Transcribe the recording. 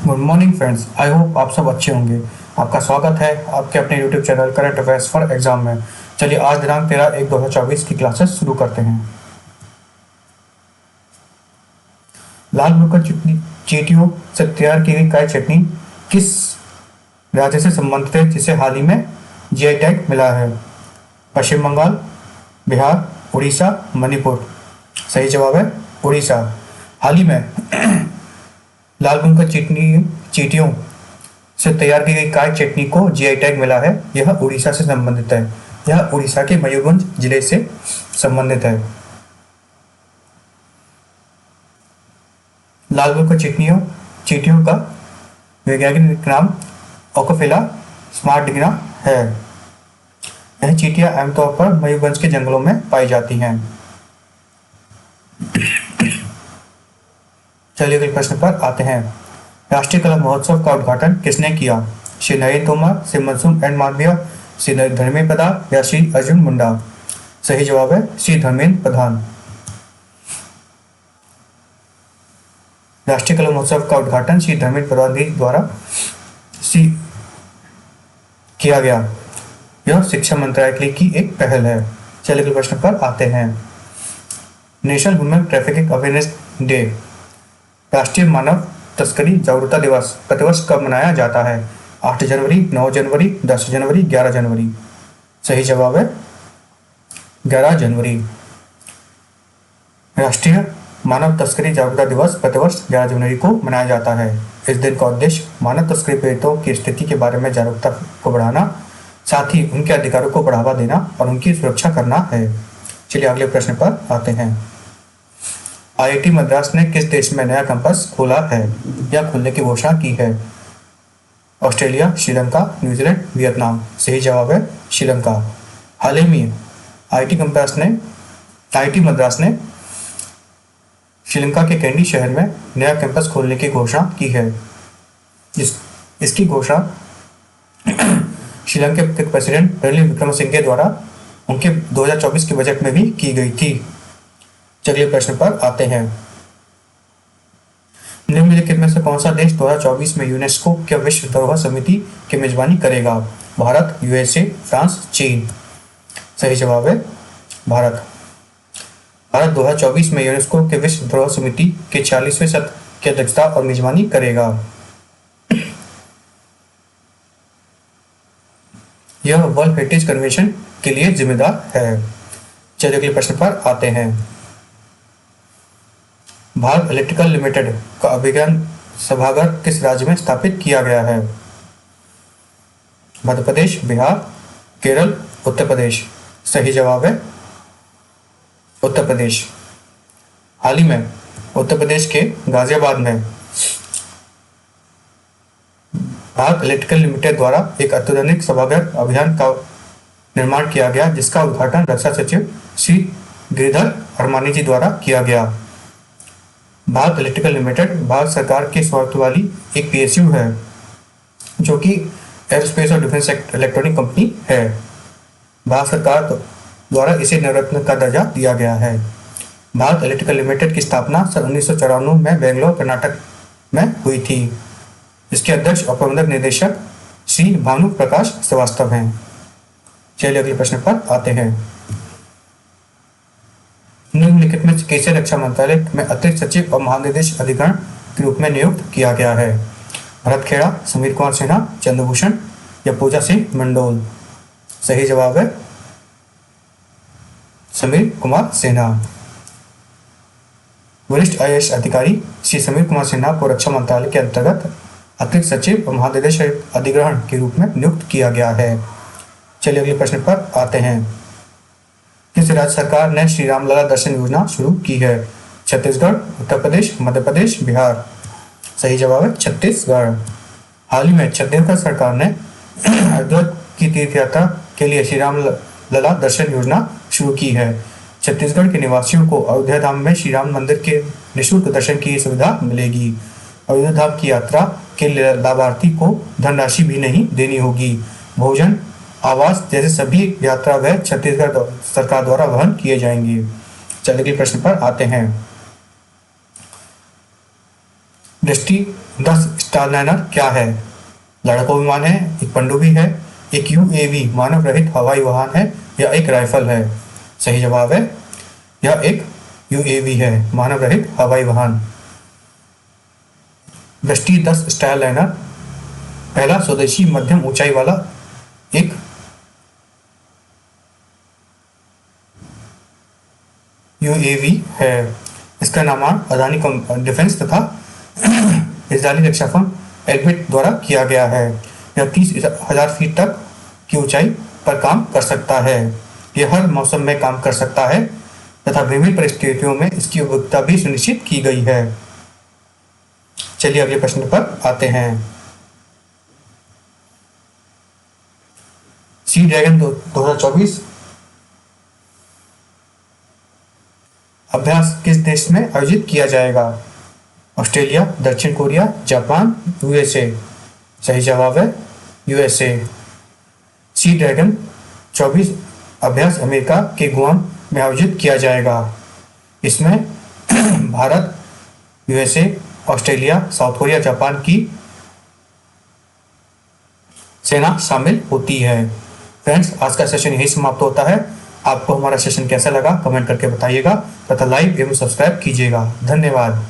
Good morning friends, I hope आप सब अच्छे होंगे। आपका स्वागत है आपके अपने YouTube channel current affairs for exam में। चलिए आज दिनांक 13/1/2024 की क्लासेस शुरू करते हैं। लाल बुकर चींटियों से तैयार की गई काय चटनी किस राज्य से संबंधित है जिसे हाल ही में जीआई टैग मिला है? पश्चिम बंगाल, बिहार, उड़ीसा, मणिपुर। सही जवाब है उड़ीसा। हाल ही में लाल बुकर चींटियों से तैयार की गई काय चटनी को जीआई टैग मिला है। यह उड़ीसा से संबंधित है। यह उड़ीसा के मयूरभंज जिले से संबंधित है। लाल बुकर चींटियों का वैज्ञानिक नाम ओकोफिला स्मार्टडिग्ना है। यह चींटियां आमतौर पर मयूरभंज के जंगलों में पाई जाती हैं। चलिए अगले प्रश्न पर आते हैं। राष्ट्रीय कला महोत्सव का उद्घाटन किसने किया? श्री नरेंद्र तोमर, श्री मनसुख एन मालवीय, श्री धर्मेंद्र प्रधान या श्री अर्जुन मुंडा? सही जवाब है श्री धर्मेंद्र प्रधान। राष्ट्रीय कला महोत्सव का उद्घाटन श्री धर्मेंद्र प्रधान जी द्वारा किया गया। यह शिक्षा मंत्रालय के लिए की एक पहल है। चलिए अगले प्रश्न पर आते हैं। National women trafficking awareness day, राष्ट्रीय मानव तस्करी जागरूकता दिवस प्रतिवर्ष कब मनाया जाता है? 8 जनवरी, 9 जनवरी, 10 जनवरी, 11 जनवरी? सही जवाब है 11 जनवरी। राष्ट्रीय मानव तस्करी जागरूकता दिवस प्रतिवर्ष 11 जनवरी को मनाया जाता है। इस दिन का उद्देश्य मानव तस्करी पीड़ितों की स्थिति के बारे में जागरूकता को बढ़ाना, साथ ही उनके अधिकारों को बढ़ावा देना और उनकी सुरक्षा करना है। चलिए अगले प्रश्न पर आते हैं। आईआईटी मद्रास ने किस देश में नया कैंपस खोला है या खोलने की घोषणा की है? Australia, Sri Lanka, New Zealand, Vietnam? सही जवाब है श्रीलंका। हाल ही में आईआईटी मद्रास ने श्रीलंका के कैंडी शहर में नया कैंपस खोलने की घोषणा की है। इसकी घोषणा श्रीलंका के प्रेसिडेंट रणिल विक्रमसिंघे द्वारा उनके 2024 के बजट में भी की गई थी। चलिए प्रश्न पर आते हैं। निम्नलिखित में से कौन सा देश 2024 में यूनेस्को के विश्व धरोहर समिति की मेजबानी करेगा? भारत, यूएसए, फ्रांस, चीन? सही जवाब है भारत। भारत 2024 में यूनेस्को के विश्व धरोहर समिति के 46वें सत्र की अध्यक्षता और मेजबानी करेगा। यह वर्ल्ड हेरिटेज कन्वेंशन के लिए जिम्मेदार है। चलिए अगले प्रश्न पर आते हैं। भारत इलेक्ट्रिकल लिमिटेड का अभिज्ञान सभागार किस राज्य में स्थापित किया गया है? मध्य प्रदेश, बिहार, केरल, उत्तर प्रदेश? सही जवाब है उत्तर प्रदेश। हाल ही में उत्तर प्रदेश के गाजियाबाद में भारत इलेक्ट्रिकल लिमिटेड द्वारा एक अत्याधुनिक सभागार अभियान का निर्माण किया गया, जिसका उद्घाटन रक्षा सचिव श्री गिरिधर अरमानी जी द्वारा किया गया। भारत इलेक्ट्रिकल लिमिटेड भारत सरकार की स्वामित्व वाली एक पीएसयू है, जो कि एरोस्पेस और डिफेंस इलेक्ट्रॉनिक कंपनी है। भारत सरकार द्वारा इसे नवरत्न का दर्जा दिया गया है। भारत इलेक्ट्रिकल लिमिटेड की स्थापना सन 1994 में बेंगलोर, कर्नाटक में हुई थी। इसके अध्यक्ष और प्रबंधक निदेशक श्री भानु प्रकाश श्रीवास्तव हैं। चलिए अगले प्रश्न पर आते हैं। निम्नलिखित में किसे रक्षा मंत्रालय में अतिरिक्त सचिव और महानिदेशक अधिकरण के रूप में नियुक्त किया गया है? भरत खेड़ा, समीर कुमार सिन्हा, चंद्रभूषण या पूजा सिंह मंडोल? सही जवाब है समीर कुमार सिन्हा। वरिष्ठ आईएएस अधिकारी श्री समीर कुमार सिन्हा को रक्षा मंत्रालय के अंतर्गत अतिरिक्त सचिव और महानिदेशक अधिग्रहण के रूप में नियुक्त किया गया है। चलिए अगले प्रश्न पर आते हैं। किस राज्य सरकार ने श्री राम लला दर्शन योजना शुरू की है? छत्तीसगढ़, उत्तर प्रदेश, मध्य प्रदेश, बिहार? सही जवाब है छत्तीसगढ़। हाल ही में छत्तीसगढ़ सरकार ने अयोध्या की तीर्थ यात्रा के लिए श्री राम लला दर्शन योजना शुरू की है। छत्तीसगढ़ के निवासियों को अयोध्या धाम में श्री राम मंदिर के निःशुल्क दर्शन की सुविधा मिलेगी। अयोध्या धाम की यात्रा के लाभार्थी को धनराशि भी नहीं देनी होगी। भोजन, आवास जैसे सभी यात्रा व्यय छत्तीसगढ़ सरकार द्वारा वहन किए जाएंगे। चलिए अगले प्रश्न पर आते हैं। दृष्टि 10 स्टारलाइनर क्या है? लड़ाकू विमान है, एक पनडुब्बी है, एक यूएवी मानव रहित हवाई वाहन है या एक राइफल है? सही जवाब है यह एक यूएवी है, मानव रहित हवाई वाहन। दृष्टि 10 स्टारलाइनर पहला स्वदेशी मध्यम ऊंचाई वाला एक यूएवी है। इसका निर्माण अदानी डिफेंस तथा इजरायली रक्षा फर्म एल्बिट द्वारा किया गया है। यह 30,000 फीट तक की ऊंचाई पर काम कर सकता है। यह हर मौसम में काम कर सकता है तथा विभिन्न परिस्थितियों में इसकी उपयोगिता भी सुनिश्चित की गई है। चलिए अगले प्रश्न पर आते हैं। सी ड्रैगन 2024 अभ्यास किस देश में आयोजित किया जाएगा? ऑस्ट्रेलिया, दक्षिण कोरिया, जापान, यूएसए। सही जवाब है यूएसए। सी ड्रैगन 24 अभ्यास अमेरिका के गुआम में आयोजित किया जाएगा। इसमें Bharat, USA, Australia, south Korea, Japan की सेना शामिल होती है। फ्रेंड्स, आज का सेशन यही समाप्त होता है। आपको हमारा सेशन कैसा लगा कमेंट करके बताइएगा तथा लाइक एवं सब्सक्राइब कीजिएगा। धन्यवाद।